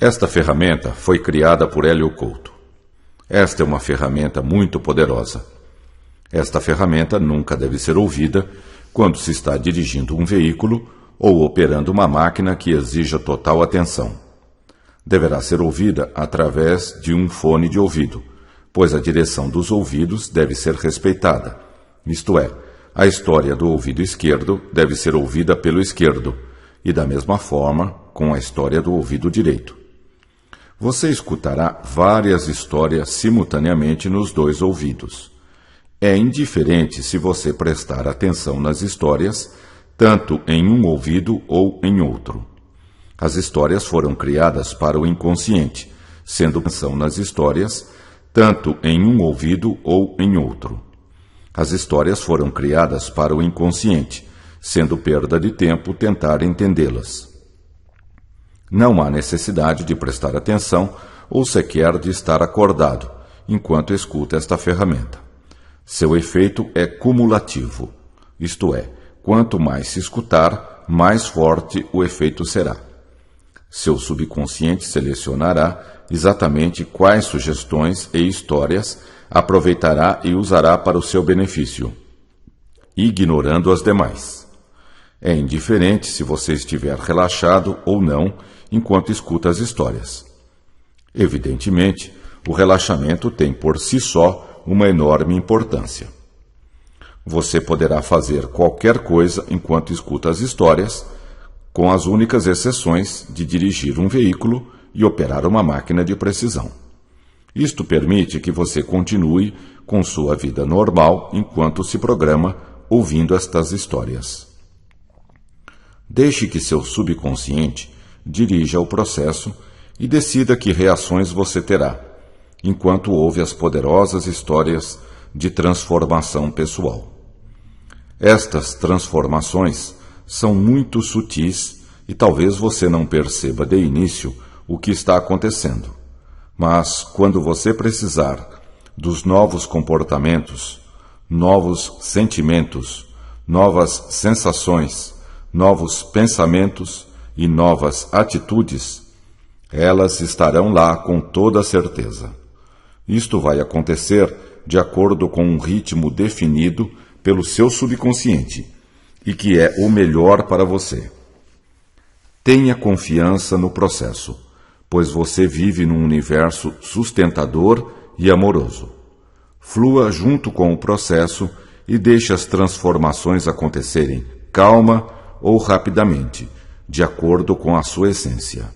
Esta ferramenta foi criada por Hélio Couto. Esta é uma ferramenta muito poderosa. Esta ferramenta nunca deve ser ouvida quando se está dirigindo um veículo ou operando uma máquina que exija total atenção. Deverá ser ouvida através de um fone de ouvido, pois a direção dos ouvidos deve ser respeitada. Isto é, a história do ouvido esquerdo deve ser ouvida pelo esquerdo, e da mesma forma com a história do ouvido direito. Você escutará várias histórias simultaneamente nos dois ouvidos. É indiferente se você prestar atenção nas histórias, tanto em um ouvido ou em outro. As histórias foram criadas para o inconsciente, sendo atenção nas histórias, tanto em um ouvido ou em outro. As histórias foram criadas para o inconsciente, sendo perda de tempo tentar entendê-las. Não há necessidade de prestar atenção ou sequer de estar acordado enquanto escuta esta ferramenta. Seu efeito é cumulativo, isto é, quanto mais se escutar, mais forte o efeito será. Seu subconsciente selecionará exatamente quais sugestões e histórias aproveitará e usará para o seu benefício, ignorando as demais. É indiferente se você estiver relaxado ou não enquanto escuta as histórias. Evidentemente, o relaxamento tem por si só uma enorme importância. Você poderá fazer qualquer coisa enquanto escuta as histórias, com as únicas exceções de dirigir um veículo e operar uma máquina de precisão. Isto permite que você continue com sua vida normal enquanto se programa ouvindo estas histórias. Deixe que seu subconsciente dirija o processo e decida que reações você terá, enquanto ouve as poderosas histórias de transformação pessoal. Estas transformações são muito sutis e talvez você não perceba de início o que está acontecendo. Mas, quando você precisar dos novos comportamentos, novos sentimentos, novas sensações, novos pensamentos e novas atitudes, elas estarão lá com toda certeza. Isto vai acontecer de acordo com um ritmo definido pelo seu subconsciente e que é o melhor para você. Tenha confiança no processo, pois você vive num universo sustentador e amoroso. Flua junto com o processo e deixe as transformações acontecerem calma ou rapidamente, de acordo com a sua essência.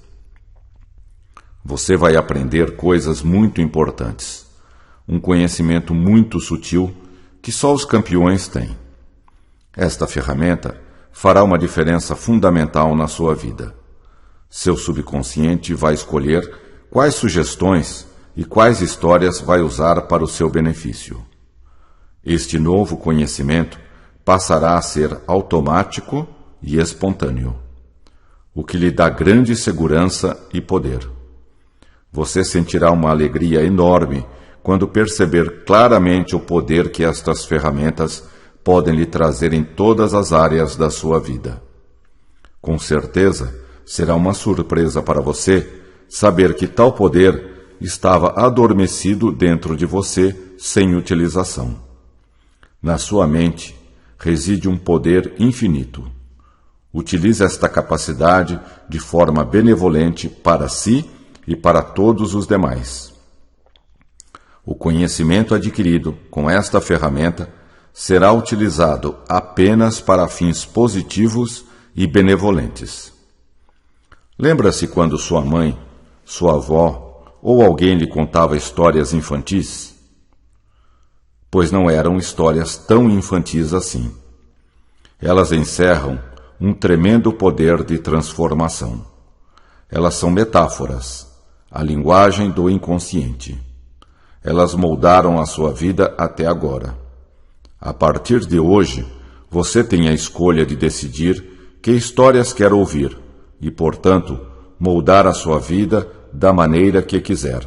Você vai aprender coisas muito importantes, um conhecimento muito sutil que só os campeões têm. Esta ferramenta fará uma diferença fundamental na sua vida. Seu subconsciente vai escolher quais sugestões e quais histórias vai usar para o seu benefício. Este novo conhecimento passará a ser automático e espontâneo, o que lhe dá grande segurança e poder. Você sentirá uma alegria enorme quando perceber claramente o poder que estas ferramentas podem lhe trazer em todas as áreas da sua vida. Com certeza, será uma surpresa para você saber que tal poder estava adormecido dentro de você sem utilização. Na sua mente reside um poder infinito. Utilize esta capacidade de forma benevolente para si e para todos os demais. O conhecimento adquirido com esta ferramenta será utilizado apenas para fins positivos e benevolentes. Lembra-se quando sua mãe, sua avó ou alguém lhe contava histórias infantis? Pois não eram histórias tão infantis assim. Elas encerram um tremendo poder de transformação. Elas são metáforas, a linguagem do inconsciente. Elas moldaram a sua vida até agora. A partir de hoje, você tem a escolha de decidir que histórias quer ouvir e, portanto, moldar a sua vida da maneira que quiser.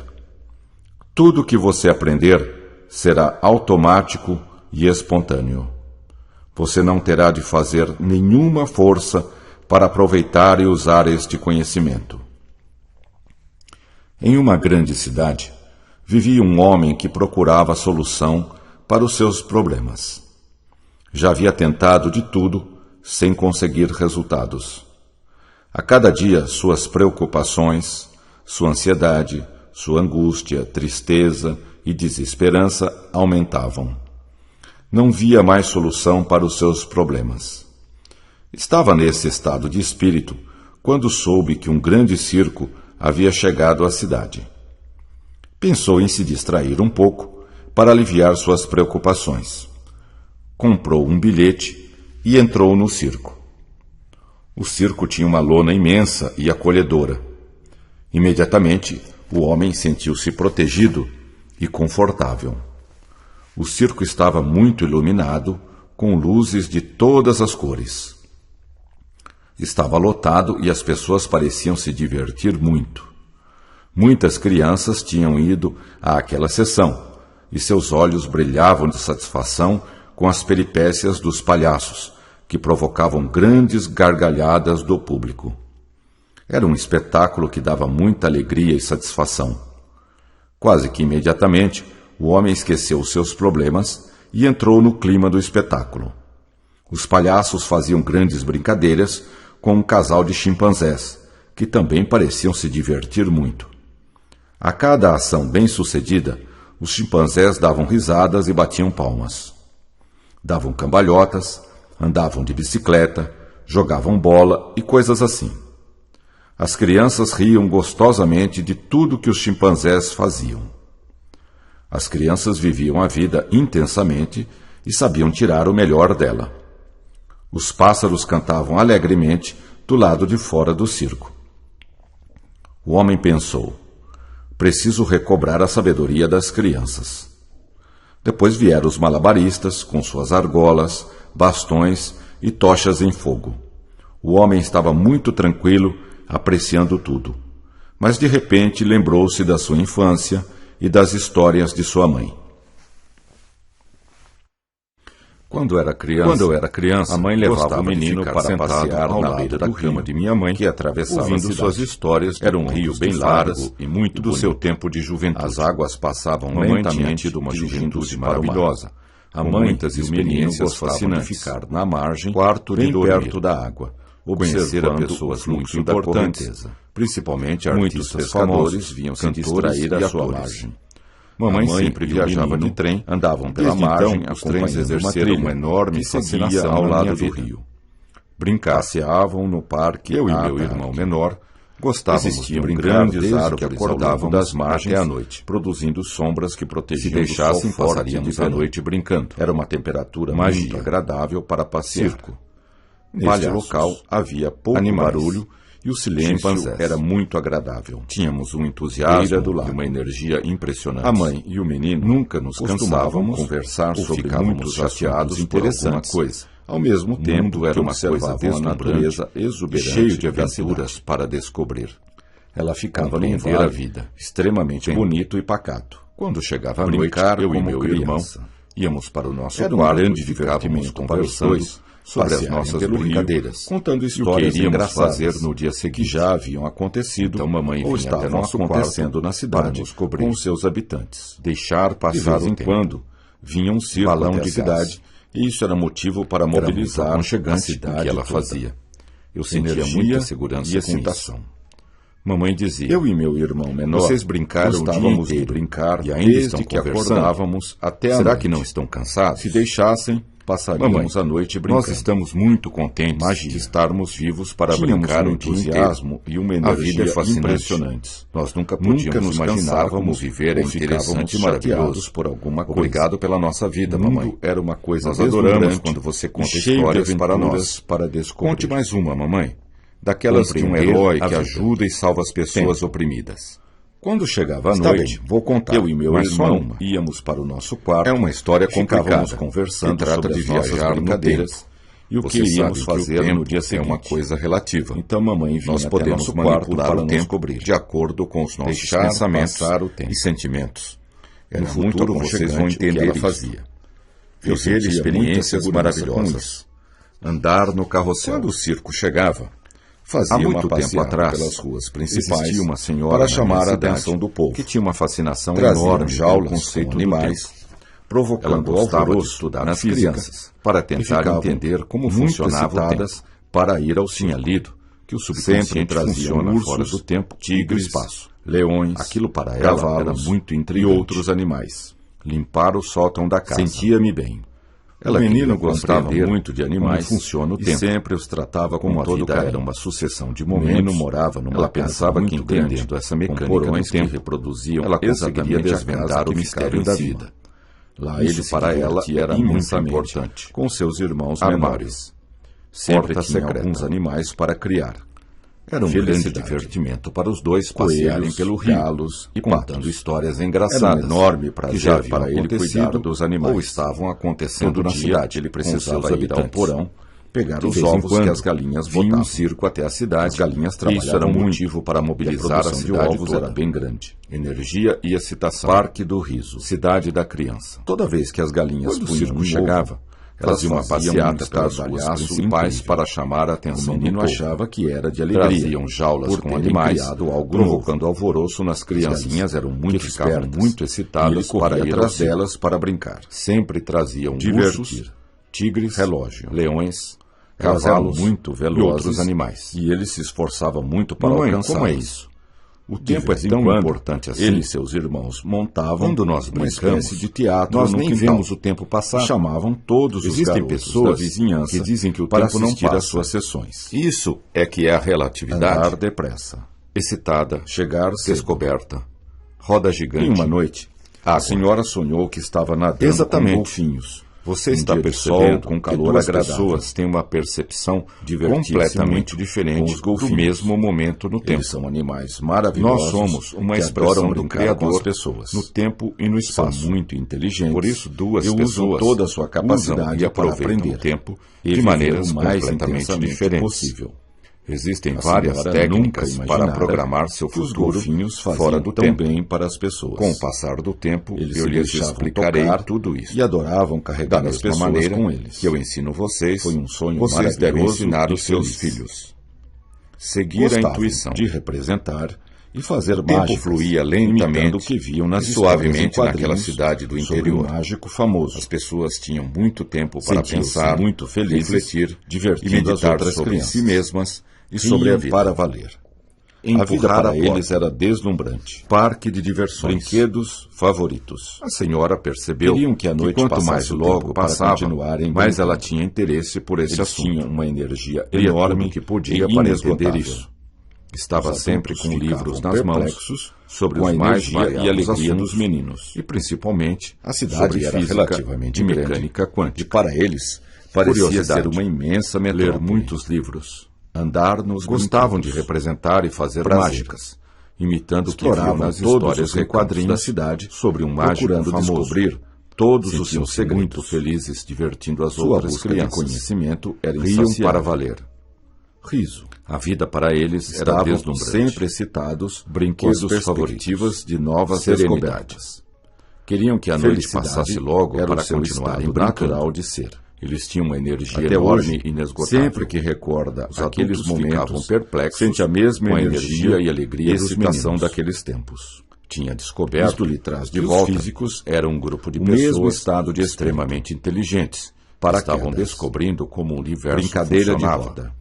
Tudo que você aprender será automático e espontâneo. Você não terá de fazer nenhuma força para aproveitar e usar este conhecimento. Em uma grande cidade, vivia um homem que procurava solução para os seus problemas. Já havia tentado de tudo sem conseguir resultados. A cada dia, suas preocupações, sua ansiedade, sua angústia, tristeza e desesperança aumentavam. Não via mais solução para os seus problemas. Estava nesse estado de espírito quando soube que um grande circo havia chegado à cidade. Pensou em se distrair um pouco para aliviar suas preocupações. Comprou um bilhete e entrou no circo. O circo tinha uma lona imensa e acolhedora. Imediatamente, o homem sentiu-se protegido e confortável. O circo estava muito iluminado, com luzes de todas as cores. Estava lotado e as pessoas pareciam se divertir muito. Muitas crianças tinham ido àquela sessão, e seus olhos brilhavam de satisfação com as peripécias dos palhaços, que provocavam grandes gargalhadas do público. Era um espetáculo que dava muita alegria e satisfação. Quase que imediatamente, o homem esqueceu os seus problemas e entrou no clima do espetáculo. Os palhaços faziam grandes brincadeiras com um casal de chimpanzés, que também pareciam se divertir muito. A cada ação bem-sucedida, os chimpanzés davam risadas e batiam palmas. Davam cambalhotas, andavam de bicicleta, jogavam bola e coisas assim. As crianças riam gostosamente de tudo que os chimpanzés faziam. As crianças viviam a vida intensamente e sabiam tirar o melhor dela. Os pássaros cantavam alegremente do lado de fora do circo. O homem pensou: preciso recobrar a sabedoria das crianças. Depois vieram os malabaristas com suas argolas, bastões e tochas em fogo. O homem estava muito tranquilo, apreciando tudo. Mas de repente lembrou-se da sua infância e das histórias de sua mãe. Quando eu era criança, a mãe levava o menino para passear ao lado da cama de minha mãe, que atravessava ouvindo suas histórias. Era um rio bem largo e muito do seu tempo de juventude. As águas passavam lentamente de uma juventude maravilhosa. A mãe muitas experiências fascinantes. De ficar na margem, bem perto da água, observando pessoas muito importantes, principalmente artistas pescadores, vinham se distrair à sua margem. Mamãe sempre viajava de trem, andavam pela margem, os trens exerceram uma enorme fascinação ao lado do rio. Passeavam no parque, eu e meu irmão menor gostávamos de brincar grandes árvores que acordavam das margens até a noite, produzindo sombras que protegiam. Se deixassem, passaríamos a noite brincando. Era uma temperatura muito agradável para passear. Neste local havia pouco barulho e o silêncio era muito agradável. Tínhamos um entusiasmo e uma energia impressionante. A mãe e o menino nunca nos cansávamos conversar sobre muitos chateados interessantes. Coisa. Ao mesmo tempo, era uma coisa a natureza exuberante, cheio de aventuras para descobrir. Ela ficava num vale a vida, extremamente bonito e pacato. Quando chegava a noite, eu e meu irmão íamos para o nosso quarto e ficávamos conversando sobre as nossas brincadeiras, contando histórias que iríamos fazer no dia seguinte, que já haviam acontecido, então mamãe ou estavam acontecendo na cidade com os seus habitantes. Deixar passar o tempo. Quando vinha um circo balão de cidade, e isso era motivo para mobilizar a cidade que ela fazia. Eu sentia muita segurança e excitação. Mamãe dizia: eu e meu irmão menor, vocês brincaram o dia inteiro, de brincar, e ainda estão que acordávamos até a noite. Será que não estão cansados? Se deixassem, passaríamos a noite brincando. Nós estamos muito contentes de estarmos vivos para brincar, um entusiasmo e uma energia impressionantes. Nós nunca nos imaginávamos viver interessante e maravilhosos por alguma coisa. Obrigado pela nossa vida, mamãe. Era uma coisa nós adoramos quando você conta histórias para nós para descobrir. Conte mais uma, mamãe. Daquelas de um herói que ajuda e salva as pessoas oprimidas. Quando chegava a noite, vou contar. Eu e meu irmão íamos para o nosso quarto. É uma história complicada. Ficávamos conversando sobre de viajar brincadeiras e o que iríamos fazer no dia seguinte. É uma coisa relativa. Então mamãe vinha nós podemos manipular o tempo de acordo com os nossos pensamentos e sentimentos. No futuro vocês vão entender o que ela fazia. Viver experiências maravilhosas. Andar no carrossel. Quando o circo chegava, Há muito tempo atrás, pelas ruas principais, existia uma senhora para chamar a cidade atenção do povo, que tinha uma fascinação traziam enorme jaulas pelo conceito com do animais, tempo. provocando Ela gostava de alvoroço estudar nas física crianças, para e tentar ficavam entender como muito funcionava o tempo. excitadas para ir ao Tinha circo. lido que o Sempre subconsciente traziam funciona ursos, fora do tempo, tigres, do espaço. leões, Aquilo para ela cavalos era muito e intrigante. outros animais. Limpar o sótão da casa. Sentia-me bem. Ela O menino queria gostava compreender muito de animais como funciona o e tempo. sempre os tratava com Como a todo vida carinho. era uma sucessão de O menino momentos, morava numa ela casa pensava que muito grande, entendendo essa com mecânica porões do que tempo, reproduziam ela conseguiria exatamente a desvendar casa o que mistério ficava da em cima. vida. Lá Isso ele se para ela divertia era muito imensamente importante. com seus irmãos Armários. menores. Sempre Porta tinha secreta. alguns animais para criar. Era um grande Felicidade. divertimento para os dois passearem Coelhos, pelo rio galos e e contando patos. histórias Era engraçadas um enorme prazer que já haviam para ele acontecido cuidar dos animais. ou estavam acontecendo Todo na dia cidade. Ele ele precisava precisava ir ao habitantes. porão, pegar De os vez em ovos quando, que as galinhas vinha um botavam. circo até a cidade. As galinhas Isso era trabalhavam um muito, motivo para e a mobilizar a produção de cidade ovos toda. era bem grande. Energia e excitação. Parque do Riso. Cidade da criança. Toda vez que as galinhas Quando o punham circo um chegava, ovo, elas faziam iam uma passeata pelas ruas estardalhaço principais incrível. para chamar a O atenção do menino povo. achava que era de alegria. Traziam jaulas por com terem animais, criado algo provocando novo. alvoroço nas crianças. As galinhas eram muito que ficavam espertas, muito e excitadas ele para corria ir ao atrás circo. delas para brincar. Sempre traziam Divertir. ursos, tigres, Relógio. leões, Elas eram cavalos muito e velozes outros animais. e ele se esforçava muito para Mamãe, alcançá-las. como é isso? O De tempo é vez em tão quando, importante assim. ele e seus irmãos montavam Quando nós uma brincamos, espécie de teatro nós no nem quintal. vemos o tempo passar. E chamavam todos os Existem garotos pessoas da vizinhança que dizem que o para tempo não assistir passa. às suas sessões. Isso é que é a relatividade. Andar depressa, Excitada, chegar cedo. descoberta, roda gigante. Em uma noite, água. a senhora sonhou que estava nadando Exatamente. com golfinhos. Você Um está dia de percebendo sol, com que calor duas agradável. pessoas têm uma percepção Divertir-se completamente muito diferente com os golfinhos. do mesmo momento no tempo. Eles são animais maravilhosos. Nós somos uma que expressão adoram do brincar Criador com as pessoas. no tempo e no São espaço. muito inteligentes. Por isso, duas e usam pessoas toda a sua usam capacidade e para aproveitam aprender o tempo e de viver maneiras o mais completamente intensamente diferentes. possível. Existem A várias senhora técnicas nunca para imaginara programar seu que os futuro golfinhos faziam fora do tão tempo. bem para as pessoas. Com o passar do tempo, Eles eu se lhes deixavam explicarei tocar tudo isso. e adoravam Da carregar as mesma pessoas maneira com eles. que eu ensino vocês, Foi um sonho vocês devem maravilhoso ensinar e os seus feliz. filhos. Seguir a Gostavam intuição. de representar e fazer O tempo mágicas, fluía imitando lentamente o que viam nas e suavemente histórias em naquela quadrinhos cidade do sobre um interior. mágico famoso. As pessoas tinham muito tempo para Sentiam-se pensar, muito felizes, refletir divertindo e as meditar outras sobre crianças. si mesmas e sobre a Riam vida. para valer. A vida Empurrar para a eles porta. era deslumbrante. Parque de diversões. Brinquedos favoritos. A senhora percebeu Queriam que a noite quanto passasse mais logo logo para passava, continuarem mais ela brincando. tinha interesse por esse Eles assunto. tinham uma energia Lia enorme tudo que podia e para entender inesgotável. isso. Estava Os sempre adultos com ficavam livros nas mãos perplexos sobre com a os mais energia e variados alegria assuntos dos meninos. e principalmente A cidade sobre era física relativamente e grande. mecânica quântica. E para eles, parecia Curiosidade. ser uma imensa metrópole. Ler muitos livros. Andar nos Gostavam de brinquedos. representar e fazer Prazer. mágicas, imitando o que viam Exploravam nas todos histórias os e recantos quadrinhos da cidade, sobre um mágico procurando famoso. descobrir todos os seus Sentiam-se segredos. muito felizes divertindo as Sua outras busca crianças. de conhecimento era Riam insaciável. para valer. Riso. A vida para eles era Estavam deslumbrante. sempre excitados Brinquedos com as perspectivas de novas Serenidade. descobertas. Queriam que a noite Felicidade passasse logo era para o seu continuarem estado natural brincando. de ser. Eles tinham uma energia Até enorme hoje, e inesgotável. sempre que recorda Os aqueles adultos ficavam momentos, perplexos sente a mesma com a energia energia e alegria e dos excitação meninos. daqueles tempos. Tinha descoberto Isto lhe traz de que volta os físicos eram um grupo de o mesmo pessoas estado de extremamente inteligentes Para estavam quedas. descobrindo como o universo Brincadeira de funcionava. roda.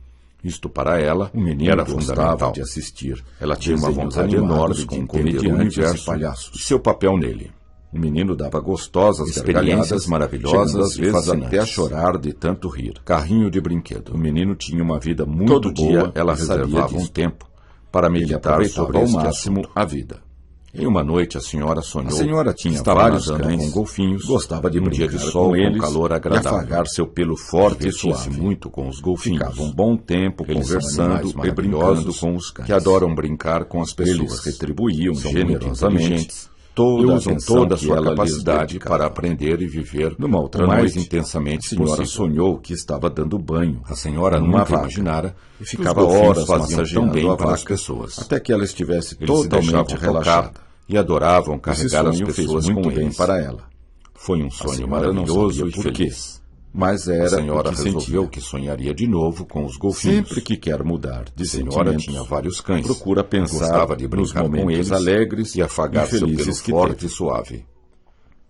Isto para ela O menino era gostava fundamental. de assistir. Ela tinha uma desenhos vontade animados enorme com de entender o comediantes universo e palhaços. e seu papel nele. O menino dava gostosas Experiências gargalhadas, maravilhosas chegando às e vezes fascinantes. até a chorar de tanto rir. Carrinho de brinquedo. O menino tinha uma vida muito Todo boa dia ela e sabia reservava um disso. tempo para Ele meditar aproveitava sobre ao este máximo assunto. a vida. Em uma noite a senhora sonhou. A senhora tinha que estava vários nadando cães, com golfinhos, gostava de num dia brincar de sol com eles calor e agradável. afagar seu pelo forte e Divertia-se suave. muito com os golfinhos. Ficava um bom tempo Eles são conversando animais e brincando maravilhosos com os cães. que adoram brincar com as Eles pessoas. retribuíam São muito generosamente inteligentes e toda a usam atenção toda a que sua ela lhes capacidade dedicava. para aprender e viver Numa outra o mais noite, intensamente a senhora possível. sonhou que estava dando banho. A senhora numa nunca vaca imaginara e que ficava os golfinhos horas faziam tão massageando bem a para as vaca pessoas. até que ela estivesse Eles se totalmente deixavam relaxada. tocar e adoravam Esse carregar as sonho fez pessoas muito com bem eles. para ela. Foi um A sonho senhora não maravilhoso sabia e por quê. feliz. Mas era A senhora o que resolveu sentia. que sonharia de novo com os golfinhos. Sempre que quer mudar de A senhora sentimento, tinha vários cães. procura pensar Gostava de nos brincar com momentos eles alegres e afagar e seu pelo felizes que forte teve. e suave.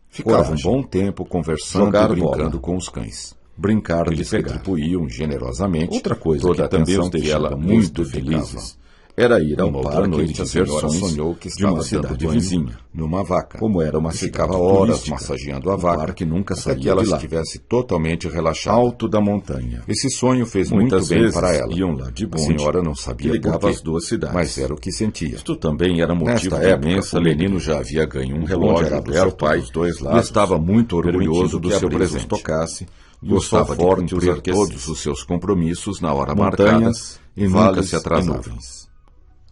Ficava um Coragem. bom tempo conversando Jogar e brincando bola. com os cães. Brincar de Eles pegar. retribuíam generosamente Outra coisa toda a que também atenção os que deixava ela muito lhes dedicava. felizes era ir ao Uma outra parque noite, de a senhora diversões sonhou que de uma estava dando cidade banho vizinha. numa vaca. Como era uma E cidade ficava horas turística, massageando a o vaca parque nunca até saía que ela de lá. estivesse totalmente relaxada. Alto da montanha. Esse sonho fez Muitas muito bem vezes para ela. iam lá de A bonde, senhora não que sabia ligava por quê, as duas cidades. mas era o que sentia. Isto também era motivo Nesta de época, imensa o menino alegria. já havia ganho um O relógio relógio era do seu aberto pai dos dois e lados, estava muito orgulhoso permitindo do que seu a brisa presente. tocasse e o Gostava sol de forte cumprir os aquecesse. todos os seus compromissos na hora Montanhas marcada e nunca vales se atrasava. e nuvens.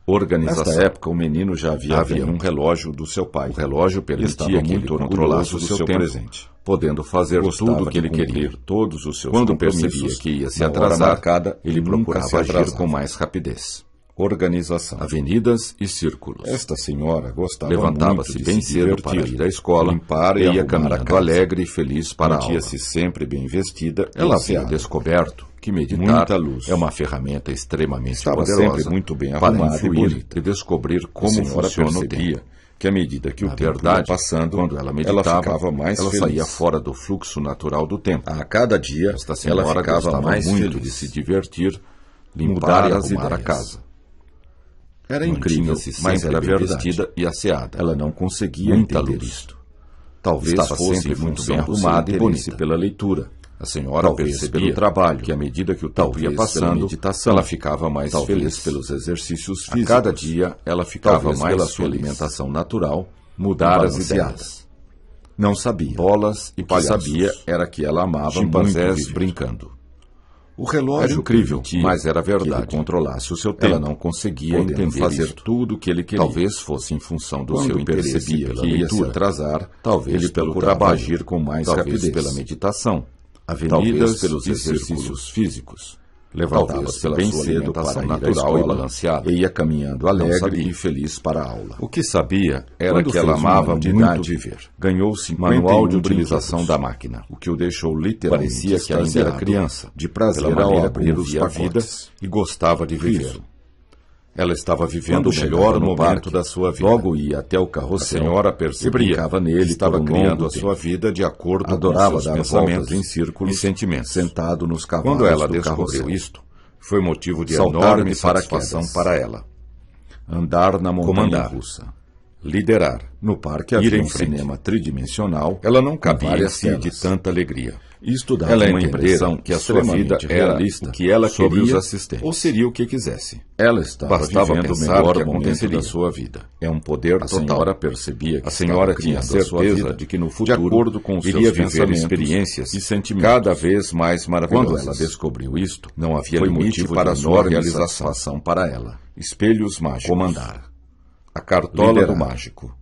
Organização. Nesta época, o menino já havia Havia ganho um relógio do seu pai. O relógio E permitia estava que ele muito controlasse orgulhoso o do seu seu tempo, presente, podendo fazer Gostava tudo o que de ele queria. cumprir todos os seus Quando compromissos percebia que ia se na hora atrasar, marcada, ele nunca procurava se atrasava. agir com mais rapidez. Organização. Avenidas e círculos. Esta senhora gostava Levantava-se muito de bem se cedo divertir, para ir à escola, limpar e e ia arrumar a caminhando casa. alegre e feliz para a aula. Sentia-se sempre bem vestida e Ela havia aseada. descoberto que meditar Muita luz. é uma ferramenta extremamente Estava poderosa sempre muito bem para arrumada e influir bonita. e descobrir como senhora funciona o percebia tempo. que à medida que o Na tempo verdade, ia passando, quando ela meditava, ficava mais ela feliz. saía fora do fluxo natural do tempo. A cada dia, Esta ela senhora ficava gostava mais muito feliz. de se divertir, limpar Mudar e e arrumar arrumar a a casa. Era incrível, Mantinha-se mas sempre era bem verdade. vestida e asseada. Ela não conseguia Muita entender luz. isto. Talvez Estava fosse sempre em muito função bem do arrumada seu e interesse bonita. pela leitura. A senhora Talvez percebia pelo trabalho, que à medida que o tempo ia talvez passando, pela meditação, ela ficava mais talvez feliz. pelos exercícios A físicos. cada dia, ela ficava Talvez mais pela sua feliz. alimentação natural, Mudar e as balanceada. ideias. Não sabia. Bolas e O que palhaços. sabia era que ela amava Chimpanzés muito viver. brincando. O relógio Era incrível, permitia mas era que ele verdade. controlasse o seu tempo. Ela não conseguia podendo entender fazer isto. tudo o que ele queria. Talvez fosse em função do Quando seu interesse percebia pela que ia se leitura. atrasar, Talvez ele pelo procurava trabalho. agir com mais Talvez rapidez. pela meditação, Talvez avenidas pelos e exercícios círculos. físicos. Levantava-se pela bem sua cedo alimentação para ir à natural escola e balanceada. e ia caminhando Não alegre sabia. e feliz para a aula. O que sabia era Quando que ela fez um amava ano de muito idade, viver. ganhou 51 Manual de brinquedos, utilização da máquina, o que o deixou literalmente Parecia que ainda era extasiado criança, de prazer pela ao maneira abrir como os via a vida pacotes. e gostava de viver. Riso. Ela estava vivendo Quando o chegava melhor no momento parque, da sua vida. logo ia até o A carrossel senhora e percebia brincava nele que estava por um criando longo a sua tempo. vida de acordo Adorava com seus dar pensamentos voltas em círculos e sentimentos. sentado nos cavalos Quando ela do descobriu carrossel. isto, foi motivo de Saltar enorme de satisfação paraquedas. para ela. Andar na montanha Comandar. russa. Liderar. No parque Ir havia em um frente. cinema tridimensional. Ela não com cabia em várias si de telas. tanta alegria. Isto dava Ela uma entendera impressão que a sua vida extremamente era realista o que ela sobre queria os assistentes. ou seria o que quisesse. Ela estava Bastava vivendo o pensar melhor que momento aconteceria. da sua vida. É um poder A total. senhora percebia que A senhora tinha estava criando a sua certeza vida de que no de futuro acordo com os iria seus viver pensamentos experiências e sentimentos. cada vez mais maravilhosas. Quando ela descobriu isto, Não havia foi limite motivo para de sua enorme realização. satisfação para ela. Espelhos mágicos. Comandar. A cartola Liderar. do mágico.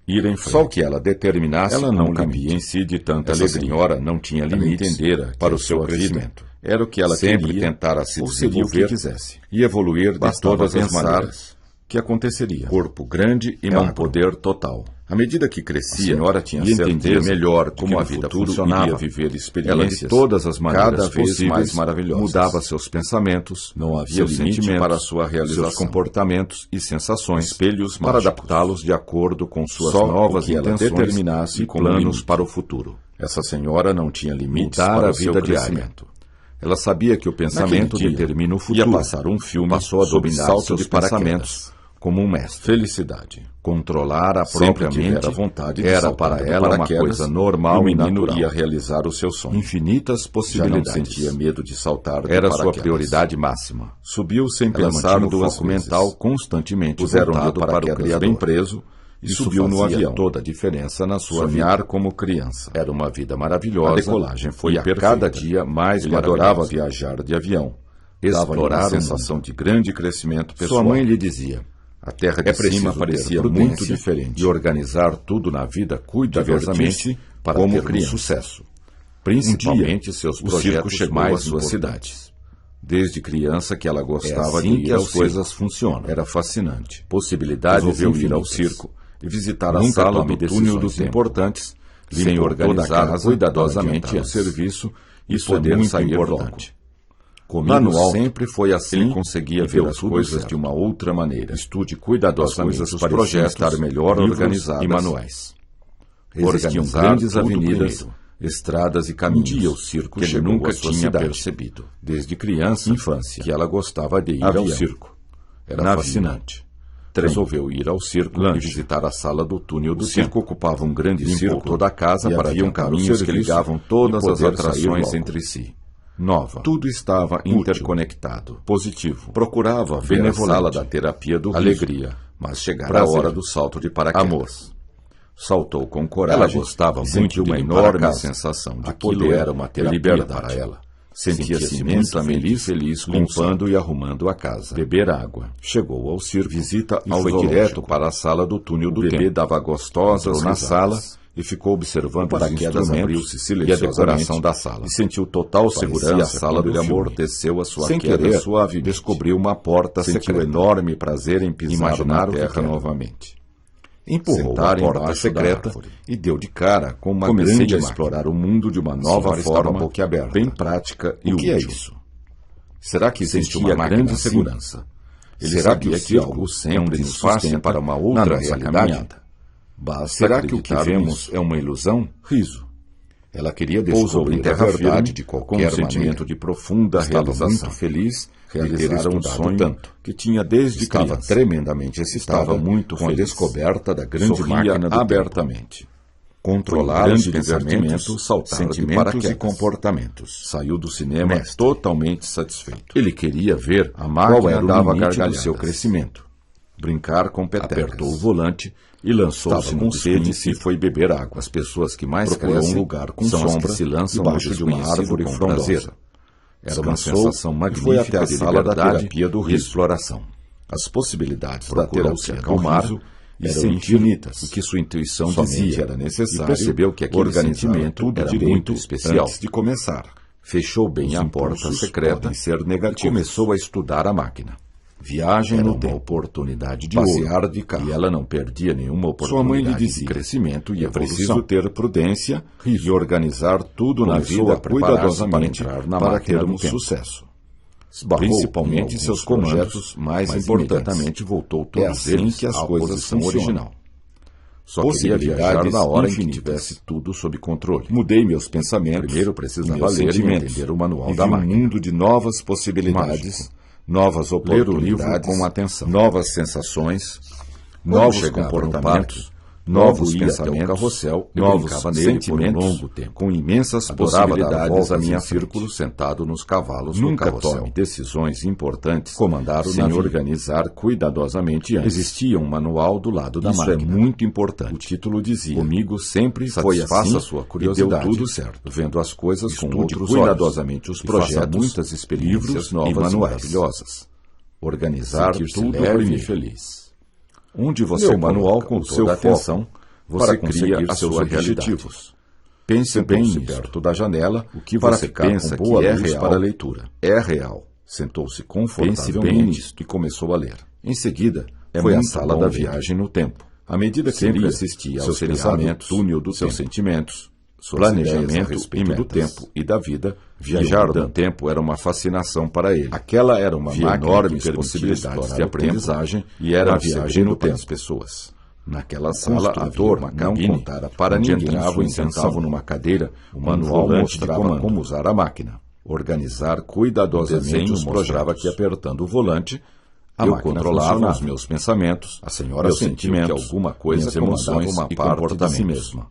Ir em frente. Só o que ela determinasse Ela como não cabia limite. em si de tanta Essa alegria. senhora não tinha Ela limites entendera que para o a seu sua vida crescimento. Era o que ela Sempre queria, tentara se ou seria o que desenvolver quisesse. e evoluir de Bastava todas as pensar maneiras. que aconteceria. Corpo grande e É um magro. poder total. À medida que crescia, A senhora tinha e entendia certeza melhor de como que a no vida futuro funcionava, iria viver ela de experiências todas as maneiras cada vez possíveis mais maravilhosas. mudava seus pensamentos, Não havia seus limite sentimentos, para a sua realização. seus comportamentos e sensações, Espelhos para mágicos. adaptá-los de acordo com suas Só novas o que ela intenções determinasse e como planos limite. para o futuro. Essa senhora não tinha limites Mudar para a o seu vida diária. crescimento. Ela sabia que o pensamento Naquele dia, determina o futuro. ia passar um filme Passou a sobre dominar salto seus de paraquedas. pensamentos como um mestre. Felicidade. Controlar a Sempre própria tivera mente vontade de era saltar para de ela uma paraquedas coisa normal e o e menino natural. ia realizar o seu sonho. Infinitas Já não possibilidades. sentia medo de saltar de Era sua paraquedas. prioridade máxima. Subiu sem Ela pensar mantinha o duas foco vezes. mental constantemente Puseram-lhe voltado o para o paraquedas Criador. bem preso e Isso subiu no fazia avião. toda a diferença na sua Sonhar vida. como criança. Era uma vida maravilhosa. A decolagem foi e a perfeita. cada dia mais Ele maravilhosa. adorava viajar de avião. Dava-lhe Explorar uma o sensação de grande crescimento pessoal. Sua mãe lhe dizia: A terra de é preciso cima ter parecia prudência muito diferente e organizar tudo na vida cuidadosamente Divertir-se para como ter um criança. sucesso. Principalmente seus o circo projetos chegou mais às suas importantes. cidades. Desde criança que ela gostava assim de ir que ao as circo. coisas funcionam. Era fascinante. Possibilidades Resolveu ir ao infinitas. circo e visitar a Nunca sala tome do túnel decisões dos tempo. importantes, Sem sem organizar organizar cuidadosamente para o adiantá-las. serviço Isso é muito importante. Comigo Manual sempre foi assim. Ele conseguia ver as coisas de uma outra maneira. Estude cuidadosamente os pareciam projetos, estar melhor livros organizadas e manuais. Existiam Organizar grandes tudo avenidas, primeiro. estradas e Um caminhos dia o circo que ele chegou nunca à sua tinha cidade. percebido. Desde criança, Infância. que ela gostava de ir Avião. ao circo. Era Navio. fascinante. Trem. Resolveu ir ao circo Lanche. e visitar a sala do túnel do O tempo. circo ocupava um grande Limpou círculo toda a casa e para haviam tentar o caminhos que serviço ligavam e todas as poder atrações sair logo. entre si. Nova. Tudo estava Útil. interconectado. Positivo. Procurava ver a Benevolente. sala da terapia do riso, Alegria. mas chegara a Prazer. hora do salto de paraquedas. Amor. Saltou com coragem. Ela gostava e muito sentiu de uma limpar a enorme casa. sensação de Aquilo poder era uma e terapia liberdade para ela. Sentia-se Sentia-se imensamente muito feliz com o limpando e arrumando a casa. Beber água. Chegou ao circo, visita e ao foi zoológico. direto para a sala do túnel do bebê tempo. Dava gostosas Entrou na na sala sala e ficou observando o os paraquedas instrumentos abriu-se e a silenciosamente decoração da sala. E sentiu total segurança a sala quando do ele filme. amorteceu a sua Sem queda querer, suave, descobriu uma porta sentiu secreta. Enorme prazer em pisar Imaginar na o que terra era. novamente. Empurrou Sentar a porta embaixo secreta da árvore. e deu de cara com uma Comecei grande a máquina. explorar o mundo de uma nova senhora estava forma, boquiaberta. bem prática e O que útil. é isso? Será que existe Sentia uma máquina grande assim? segurança. Ele Será sabia que o que circo algo é um sempre nos sustenta faz para uma na outra nossa realidade? caminhada? Basta Será que o que acreditar vemos nisso. é uma ilusão? Riso. Ela queria Pousou descobrir em terra a verdade firme de com qualquer um sentimento maneira. De profunda Estava realização. muito feliz de ter realizar um estudado sonho tanto, que tinha desde Estava criança. tremendamente excitada Estava muito com a feliz. descoberta da grande Sorria máquina do abertamente. tempo. Controlar Foi um os grande pensamentos, divertimento, saltar de sentimentos paraquedas e comportamentos. Saiu do cinema Mestre. totalmente satisfeito. Ele queria ver A máquina qual era o dava limite do gargalhadas. seu crescimento. Brincar com petecas. Apertou o volante e lançou-se Estava no com sede e desconhecido. foi beber água. As pessoas que mais Procurou crescem um lugar com são as sombra que se lançam debaixo no de uma desconhecido árvore com frondosa. prazer. Era uma Descansou sensação e magnífica foi até a de sala da liberdade terapia do e riso. exploração. As possibilidades da Procurou terapia se do acalmar riso e eram sentir infinitas. O que sua intuição Somente dizia era necessário e percebeu que aquele organizar sentimento tudo era direito muito especial. antes de começar. Fechou bem Os a porta impulsos secreta podem ser e negativos. começou a estudar a máquina. Viagem Era no uma tempo. oportunidade de Passear ouro. de carro. E ela não perdia nenhuma Sua mãe lhe oportunidade dizia, de crescimento e "É evolução. preciso ter prudência e organizar tudo na Começou vida a preparar-se cuidadosamente para entrar na para máquina termos do tempo. sucesso. Esbarrou em Principalmente alguns seus projetos comandos mais mais importantes. imediatamente Voltou É todos assim eles que as à coisas posição funcionam. original. Só queria viajar Possibilidades na hora em que infinitas. tivesse tudo sob controle. Mudei meus pensamentos. Primeiro precisava meus ler e sentimentos. entender o manual E da vi um máquina. mundo de novas possibilidades, Mágico. novas Ler o oportunidades, livro com atenção. novas sensações, Novos novos comportamentos, comportamentos, novos ia até o pensamentos, carrossel e novos brincava nele por um sentimentos, longo tempo. com imensas Adorava dar possibilidades voltas a minha em frente. círculo sentado nos cavalos Nunca do carrossel. tome Decisões importantes Comandar o sem navio. organizar cuidadosamente antes. Existia um manual do lado da Isso máquina. é muito importante. O título dizia: Comigo sempre foi satisfaça assim a sua e curiosidade. deu tudo certo. Vendo as coisas com Estude outros cuidadosamente olhos os e faça projetos, muitas experiências livros novas e manuais. maravilhosas. Organizar Sentir-se tudo leve primeiro. e feliz. Onde você Meu manual coloca com o toda seu a atenção, foco, você para cria conseguir seus seus objetivos. Pense bem Sentou-se nisso. perto da janela, O que para você ficar pensa com boa que é luz real para a leitura. é real. Sentou-se Pense confortavelmente bem nisto. e começou a ler. Em seguida, É foi à muito sala bom da ver. viagem no tempo. À medida que Sempre lia, assistia ao seus seriado pensamentos, Túnel do seus Tempo. sentimentos, Suas ideias a planejamento respeito e do metas. tempo E da vida, Viajar viajar no no tempo era uma fascinação para ele. Aquela era uma Via máquina enormes que permitia possibilidades explorar de o aprendizagem tempo e era na uma viagem segredo no para tempo. as pessoas. Naquela O sala, a construtor turma não não contara para onde ninguém entravam sua e sentavam intenção. numa cadeira, o Um manual volante de mostrava comando. como usar a máquina. Organizar cuidadosamente Desenhos os mostrava projetos. que apertando o volante, A eu máquina controlava funcionava. os meus pensamentos, A senhora meus sentiu que sentimentos, alguma coisa minhas comandava emoções uma e parte de si comportamentos. mesma.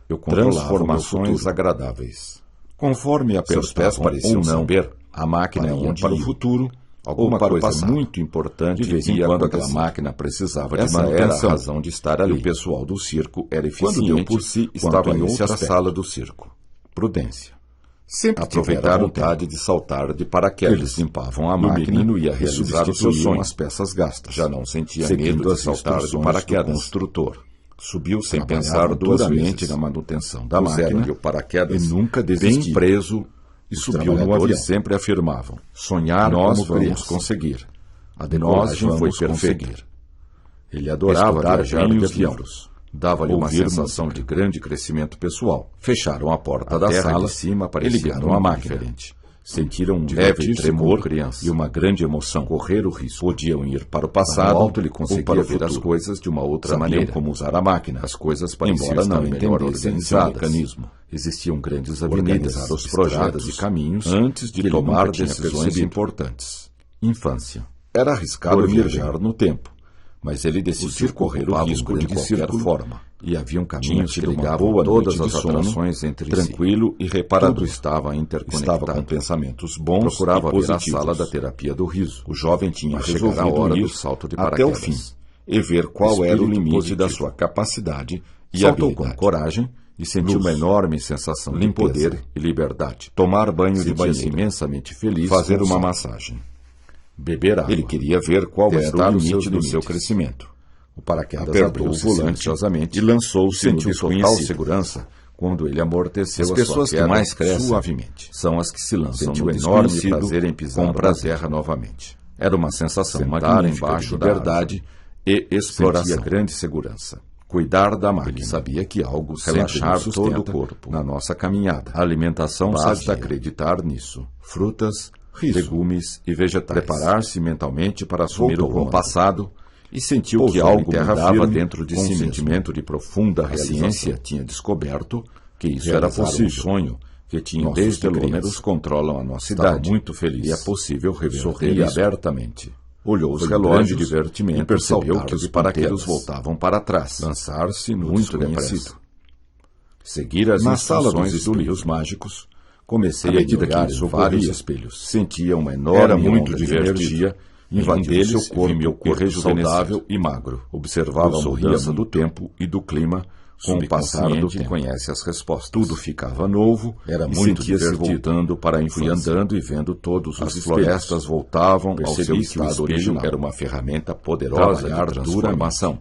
Eu Controlava transformações o meu futuro. agradáveis. Conforme Seus pés apertavam pareciam ou não saber a máquina para ia onde para o ir. futuro, Alguma ou para coisa o passado. muito importante De vez em ia quando aquela acontecer. máquina precisava de Essa era a manutenção. razão de estar E ali. o pessoal do circo era Quando eficiente deu por si, quanto estava a em esse outra aspecto. sala do circo. Prudência. Sempre Aproveitar tivera a vontade vontade de saltar de paraquedas. Eles limpavam a E o máquina menino ia e realizar o seu substituíam sonho. as peças gastas. Já não sentia Seguindo medo de as saltar de instruções paraquedas. do construtor. Subiu sem Trabalhavam pensar duas duramente vezes na manutenção da Puseram-lhe máquina o paraquedas e nunca bem desistiu. preso E Os subiu no trabalhadores avião. Sempre afirmavam: sonhar nós como vamos criança. conseguir. A Nós decolagem foi vamos perfeita. conseguir. Ele adorava Estudar viajar bem de os avião. livros. Dava-lhe uma sensação de grande crescimento pessoal. Fecharam a porta da sala de cima e ligaram a máquina. Diferente. Sentiram um leve tremor e uma grande emoção. Correr o risco. Podiam ir para o passado, alto ele conseguia ver as coisas de uma outra maneira. Como usar a máquina. As coisas pareciam estar melhor organizadas. Mecanismo. Existiam grandes avenidas, os projetos e caminhos antes de tomar decisões importantes. Infância. Era arriscado viajar no tempo, mas ele decidiu correr o risco de qualquer forma. E havia um caminho que ligava todas as atrações entre tranquilo e reparador. Tudo estava interconectado. Estava com pensamentos bons. Procurava ver a sala da terapia do riso. O jovem tinha resolvido a hora do salto de paraquedas até o fim e ver qual era o limite da sua capacidade e saltou com coragem e sentiu uma enorme sensação de poder e liberdade. Tomar banho de banheiro, imensamente feliz, fazer uma massagem, beber água. Ele queria ver qual era o limite do seu crescimento. O paraquedas abriu silenciosamente e lançou-se sentiu total segurança quando ele amorteceu as pessoas que mais crescem suavemente. São as que se lançam no enorme prazer em pisar na terra novamente. Era uma sensação magnífica embaixo da liberdade e exploração. Grande segurança. Cuidar da máquina. Ele sabia que algo relaxar todo o corpo na nossa caminhada. A alimentação basta acreditar nisso. Frutas, legumes e vegetais. Preparar-se mentalmente para assumir o passado e sentiu que algo mudava dentro de si mesmo. Um sentimento de profunda realização. A ciência tinha descoberto que isso era possível. Um sonho que tinham desde telômeros controlam a nossa idade. Muito feliz. E é possível reverter abertamente. Olhou os relógios de divertimento e percebeu que os paraquedas voltavam para trás. Lançar-se no muito depressa. Seguir as instruções dos espelhos mágicos. Comecei a admirar vários espelhos. Sentia uma enorme onda de energia. Invadiu seu corpo meu corpo saudável e magro. Observava a mudança do tempo e do clima com o passar do tempo. Conhece as respostas. Tudo ficava novo, era muito divertido. Voltando para a infância. Fui andando e vendo todos os florestas voltavam ao seu estado original. Era uma ferramenta poderosa de transformação.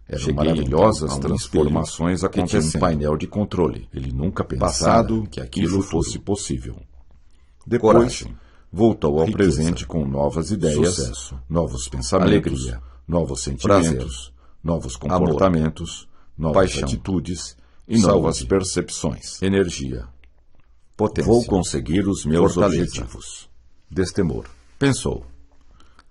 Eram maravilhosas transformações acontecendo. Um painel de controle. Ele nunca pensado que aquilo fosse possível. Depois voltou ao presente com novas ideias, sucesso, novos pensamentos, alegria, novos sentimentos, novos comportamentos, novas atitudes e novas percepções, energia, potência. Vou conseguir os meus objetivos. Destemor. Pensou.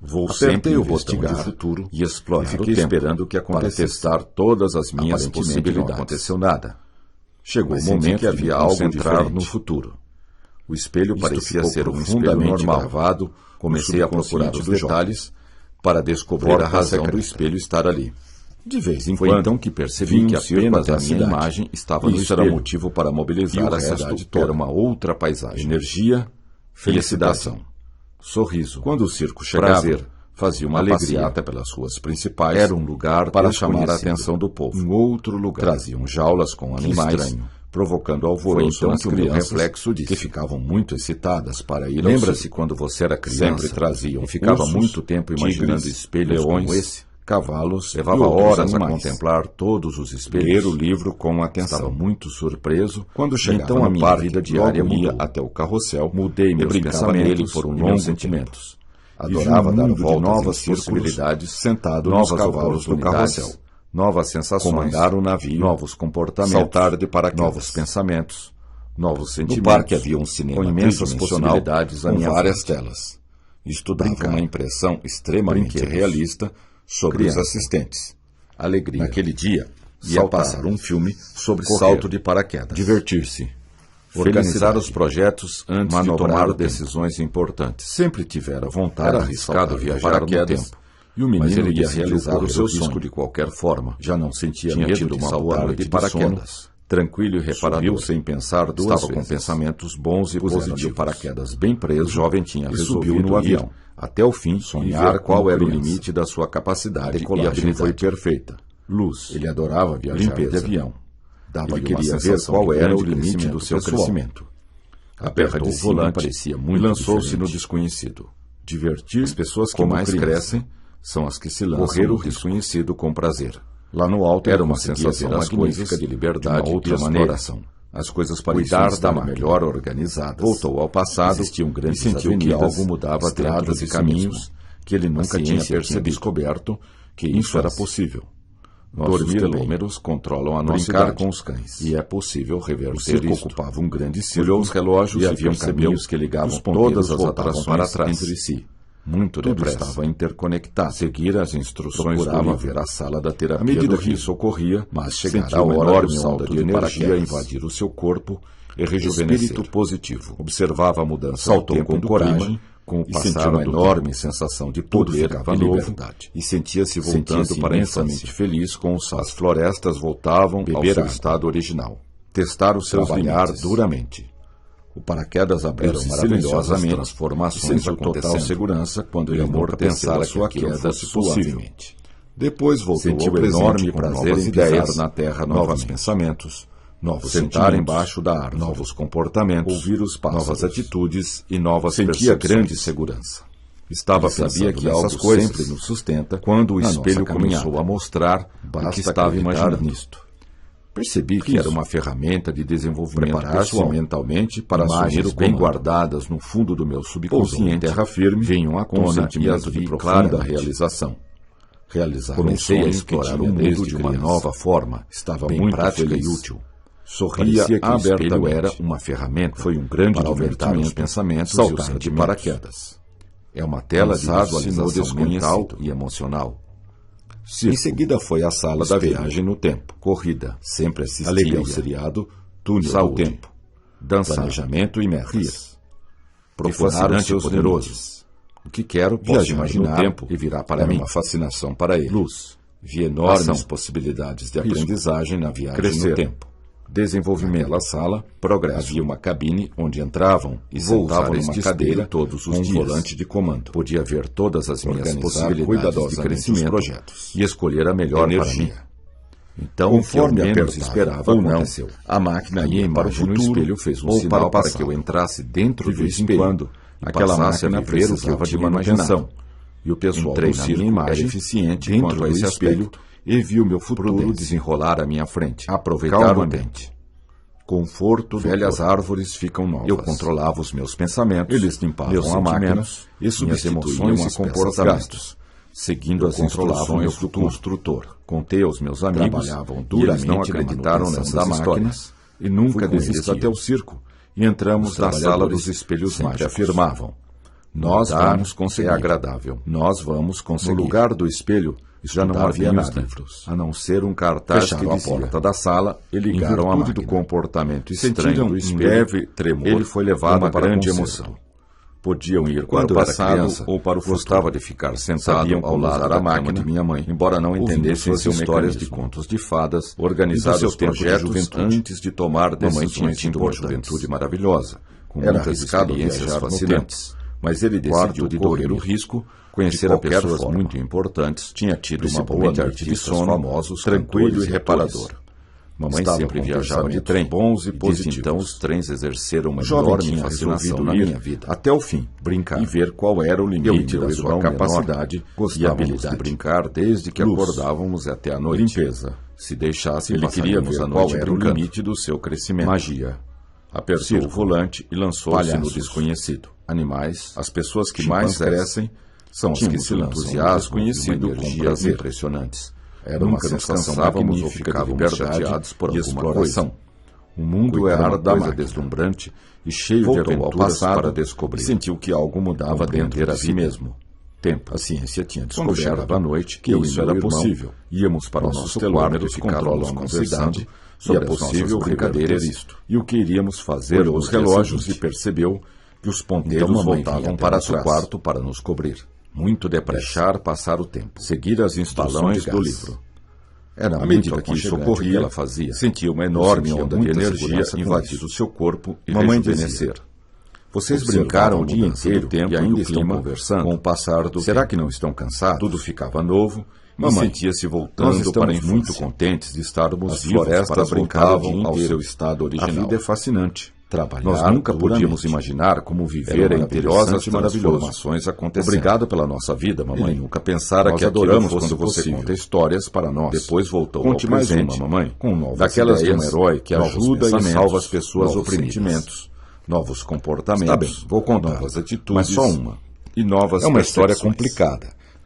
Vou sempre investigar o futuro e explorar e fiquei esperando o que acontecesse. Para testar todas as minhas possibilidades. Não aconteceu nada. Chegou o momento que havia algo entrar no futuro. O espelho parecia ser um espelho normal. Gravado, comecei a procurar os detalhes para descobrir a razão do espelho estar ali. De vez em quando, então que percebi que apenas a minha imagem estava no espelho. Isso era motivo para mobilizar a cidade toda. Era uma outra paisagem. Energia, felicidade, sorriso. Quando o circo chegava, fazia uma passeata pelas ruas principais. Era um lugar para chamar a atenção do povo. Um outro lugar. Traziam jaulas com animais. Provocando alvoroço então nas crianças reflexo que ficavam muito excitadas para ir. Lembra-se quando você era criança? Sempre traziam. E ficava muito tempo imaginando espelhos leões, como esse, cavalos. Levava horas a contemplar todos os espelhos. Ler o livro com atenção. Estava muito surpreso quando chegava então a minha vida diária ia até o carrossel. Mudei meus pensamentos por longos sentimentos. Adorava dar voltas em possibilidades sentado nos cavalos do carrossel. Novas sensações, comandar o navio, novos comportamentos, saltar de paraquedas, novos pensamentos, novos sentimentos. No parque havia um cinema com imensas possibilidades com várias telas. Estudava uma impressão extremamente realista sobre os assistentes. Alegria. Naquele dia, ia passar um filme sobre salto de paraquedas. Divertir-se. Organizar os projetos antes de tomar decisões importantes. Sempre tivera vontade. Era arriscado viajar no tempo. E o menino ia realizar o seu sonho de qualquer forma. Já não sentia medo de uma boa noite de paraquedas. Tranquilo e reparador, sem pensar duas vezes. Estava com pensamentos bons e positivos. O paraquedas bem preso, o jovem tinha resolvido no avião. Até o fim, sonhar qual era o limite da sua capacidade e a vida foi perfeita. Luz. Ele adorava viajar de avião. Ele queria ver qual era o limite do seu crescimento. Apertou o volante, parecia muito e lançou-se no desconhecido. Divertir as pessoas que mais crescem são as que se lançam no desconhecido com prazer. Lá no alto era uma sensação magnífica de liberdade e exploração. As coisas pareciam estar melhor organizadas. Voltou ao passado e sentiu que algo mudava estradas e caminhos que ele nunca tinha percebido. Descoberto que isso era possível. Nossos telômeros controlam a nossa idade. Com os cães. E é possível reverter O circo isto. ocupava um grande círculo. Olhou os relógios e e haviam percebeu caminhos que ligavam todas as atrações entre si. Muito depressa. Estava interconectado. Seguir as instruções Procurava do ver a sala da terapia. À medida que que isso ocorria, mas chegará sentia a uma hora enorme do salto onda de de energia paraquedas. invadir o seu corpo e rejuvenescer. Espírito positivo. Observava a mudança Saltou do tempo com do coragem, clima, com o e passar sentiu uma do enorme tempo. sensação de Tudo poder ficava e novo liberdade. e sentia-se voltando Sentia-se para a imensamente infância. Feliz com o salto. As florestas voltavam ao Beber seu água. estado original. Testar os seus Trabalhar limites. duramente. O paraquedas abriu-se Eram silenciosamente, maravilhosas transformações sentiu total acontecendo. segurança quando Ele ele nunca amorteceu pensara a sua que aquilo queda fosse possível. suavemente. Depois voltou Sentiu ao presente enorme com prazer novas em ideias pisar na terra novos novamente. pensamentos, novos Sentar sentimentos, embaixo da árvore, novos comportamentos, ouvir os pássaros, novas atitudes e novas sentia percepções. grande segurança. Estava Ele sabia sabia que que algo essas coisas sempre nos sustenta quando o na espelho nossa começou caminhada. a mostrar o Basta que estava acreditar imaginando. nisto. Percebi Que era uma ferramenta de desenvolvimento preparar-se pessoal. mentalmente para assumir Imagens o bem comando. guardadas no fundo do meu Pousou em subconsciente terra firme, vinham à com um tona e as sentimento vi de profunda claramente. realização. Realizar Comecei a sonho explorar que o tinha mundo desde de uma criança. nova forma. Estava bem muito prática feliz. e útil. Sorria Parecia que o espelho abertamente. era uma ferramenta. Foi um grande para aumentar os divertimento pensamentos e saltar os de sentimentos. paraquedas. É uma tela de Lançado no visualização mental desconhecido. e emocional. Em seguida foi à sala da Espelho. viagem no tempo. Corrida. Sempre assistia Alegria. ao seriado Túnel Saúde. do Tempo. Dançar. Planejamento e metas. Procurar Procurar os seus poderosos. limites. O que quero, posso Viajar imaginar no tempo e virá para era mim. uma fascinação para ele. Luz. Vi enormes Ação. possibilidades de Risco. aprendizagem na viagem Crescer. no tempo. Desenvolvimento. Naquela sala, Progresso. havia uma cabine onde entravam e Vou sentavam usar numa este cadeira espelho todos os com um dias. volante de comando. Podia ver todas as minhas Organizar possibilidades de cuidadosamente crescimento os projetos. e escolher a melhor Energia. para mim. Então, Conforme o que eu menos apertava esperava ou não, aconteceu. a máquina A minha ia para o imagem no futuro espelho fez um ou sinal para o para passado. que eu entrasse dentro De do vez em espelho quando, e aquela passasse a máquina viver o que eu precisava de tinha manutenção. imaginado. E o pessoal Entrei do na circo minha imagem era eficiente dentro quanto a esse do espelho aspecto e vi o meu futuro Prudência. desenrolar à minha frente. Aproveitar o Calmamente. ambiente. Conforto do Velhas corpo. árvores ficam novas. Eu controlava os meus pensamentos, Eles limpavam meus a máquina sentimentos e minhas substituíam emoções as e peças comportamentos, gastos. seguindo Eu as controlava o meu instruções do futuro. construtor. Contei aos meus amigos Trabalhavam e eles duramente não na acreditaram manutenção nessas da máquina histórias e nunca Fui com eles desistiam. até o circo E entramos Os na sala trabalhadores dos espelhos sempre mágicos. afirmavam: nós Mudar vamos conseguir. É agradável. Nós vamos conseguir. No lugar do espelho já não Estudar havia bem os nada, livros. a não ser um cartaz Fecharam que a dizia: porta da sala e em ligaram a virtude do máquina. comportamento estranho Sentiram do um espelho, leve tremor. ele foi levado uma para grande concerto. emoção. Podiam ir Quando para o era passado criança, ou para o futuro. gostava de ficar sentado Sabiam ao como lado usar da a máquina máquina de minha mãe, embora não ouvindo entendessem seu suas histórias de mecanismo. contos de fadas, Organizar e dos o tempo de projetos juventude. antes de tomar Mamãe tinha decisões tido uma importantes. juventude maravilhosa, com Era muitas arriscado experiências viajar no fascinantes. mas ele Quarto decidiu de correr o dormir. risco, De conhecer a qualquer pessoas forma. muito importantes, Tinha tido uma boa principalmente noite de artistas sono, famosos, tranquilo cantores e e reparador. atores. Mamãe Estava sempre com viajava de pensamentos trem, bons e desde positivos. então os trens exerceram uma O jovem enorme tinha fascinação resolvido na ir minha vida. até o fim, Brincar. e ver qual era o limite Eu e da meu sua irmão capacidade menor e gostávamos habilidade. de brincar desde que Luz. acordávamos até a noite. Limpeza. Se deixasse, Ele queria passaríamos ver a qual noite era o brincando. limite do seu crescimento. Magia. Apertou Circo. o volante e lançou-se no Palhaços. desconhecido. Animais. As pessoas que mais Chimpanzés. crescem são as que Tínhamos se um lançam no entusiasmo desconhecido e uma com energia prazer. impressionantes. Era uma Nunca nos sensação cansávamos ou magnífica de ficávamos liberdade chateados por e alguma exploração. coisa. O mundo Cuidar era uma da coisa máquina. deslumbrante e cheio Voltou de ao aventuras passado para descobrir. e sentiu que algo mudava dentro Compreender de si mesmo. Tempo. A ciência tinha Quando chegava descoberto a noite, que eu isso e meu era irmão possível. íamos para o Nossos nosso telômeros quarto e ficávamos controlam a conversando nossa idade sobre e as é possível nossas brincadeiras reverter isto. e o que iríamos fazer Olhou no os dia relógios seguinte. e percebeu que os Então ponteiros mamãe voltavam vinha para até seu atrás. quarto para nos cobrir. Muito depressa. Deixar passar o tempo. Seguir as instruções de do gás. livro. Era À muito medida que isso aconchegante o que ocorria, ela fazia. sentia uma enorme Sentia onda de muita energia segurança com invadir isso. o seu corpo e Mamãe rejuvenescer. dizia: Vocês Observavam brincaram a o dia mudança do inteiro tempo e e ainda do estão clima conversando. com o passar do Será tempo. que não estão cansados? Tudo ficava novo Mamãe, e sentia-se Nós voltando para a estamos infância. muito contentes de estarmos As vivos florestas para brincar o dia voltavam ao inteiro. seu estado original. A vida é fascinante. Trabalhar Nós nunca podíamos duramente. imaginar como viver Era a maravilhosa interessante e maravilhoso. transformações acontecendo. Obrigado pela nossa vida, mamãe. Ele nunca pensara Nós que aquilo adoramos fosse quando você possível. conta histórias para nós. Depois voltou Conte ao mais presente, uma, mamãe, com novas daquelas ideias, de um herói que novos ajuda e pensamentos, salva as pessoas novos oprimidas. sentimentos, novos comportamentos, Está bem, vou contar, novas atitudes, mas só uma. e novas É uma história percepções. complicada,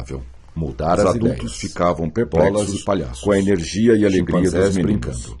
inevitável. Mudar Os as adultos ideias. ficavam Bolas perplexos e palhaços. com a energia e alegria dos Chimpanzés meninos. brincando.